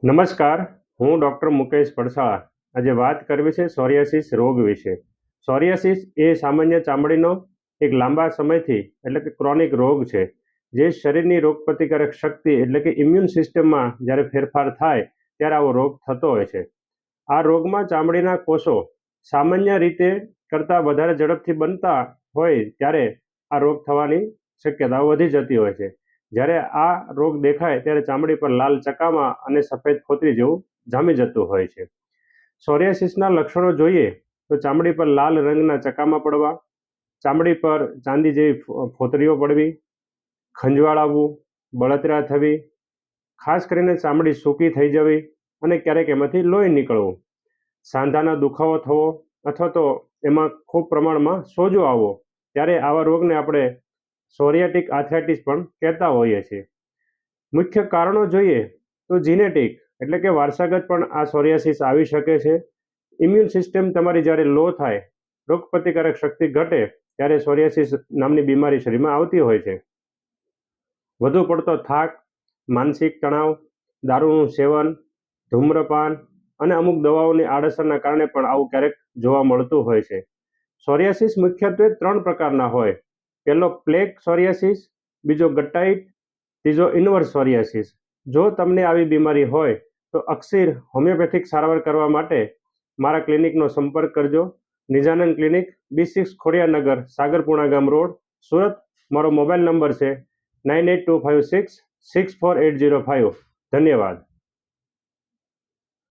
નમસ્કાર, હું ડૉક્ટર મુકેશ પડસાળા. આજે વાત કરવી છે સોરિયાસિસ રોગ વિશે. સોરિયાસિસ એ સામાન્ય ચામડીનો એક લાંબા સમયથી એટલે કે ક્રોનિક રોગ છે, જે શરીરની રોગપ્રતિકારક શક્તિ એટલે કે ઇમ્યુન સિસ્ટમમાં જ્યારે ફેરફાર થાય ત્યારે આવો રોગ થતો હોય છે. આ રોગમાં ચામડીના કોષો સામાન્ય રીતે કરતાં વધારે ઝડપથી બનતા હોય ત્યારે આ રોગ થવાની શક્યતાઓ વધી જતી હોય છે. જ્યારે આ રોગ દેખાય ત્યારે ચામડી પર લાલ ચકામા અને સફેદ ફોતરી જેવું જામી જતું હોય છે. સોરિયાસિસના લક્ષણો જોઈએ તો ચામડી પર લાલ રંગના ચકામા પડવા, ચામડી પર ચાંદી જેવી ફોતરીઓ પડવી, ખંજવાળ આવવું, બળતરા થવી, ખાસ કરીને ચામડી સૂકી થઈ જવી અને ક્યારેક એમાંથી લોહી નીકળવું, સાંધાનો દુખાવો થવો અથવા તો એમાં ખૂબ પ્રમાણમાં સોજો આવવો, ત્યારે આવા રોગને આપણે સોરિયાટિક આર્થરાઇટિસ પણ કહેતા હોઈએ છીએ. મુખ્ય કારણો જોઈએ તો જીનેટિક એટલે કે વારસાગત પણ આ સોરિયાસિસ આવી શકે છે. ઇમ્યુન સિસ્ટમ તમારી જ્યારે લો થાય, રોગપ્રતિકારક શક્તિ ઘટે ત્યારે સોરિયાસિસ નામની બીમારી શરીરમાં આવતી હોય છે. વધુ પડતો થાક, માનસિક તણાવ, દારૂનું સેવન, ધૂમ્રપાન અને અમુક દવાઓની આડઅસરના કારણે પણ આવું ક્યારેક જોવા મળતું હોય છે. સોરિયાસિસ મુખ્યત્વે 3 પ્રકારના હોય. પહેલો પ્લેક સોરિયાસિસ, બીજો ગટ્ટાઇટ, ત્રીજો ઇન્વર્સ સોરિયાસિસ. જો તમને આવી બીમારી હોય તો અક્ષીર હોમિયોપેથિક સારવાર કરવા માટે મારા ક્લિનિકનો સંપર્ક કરજો. નિજાનંદ ક્લિનિક, B6 ખોડિયારનગર, સાગરપુણા ગામ રોડ, સુરત. મારો મોબાઈલ નંબર છે 9825664805. ધન્યવાદ.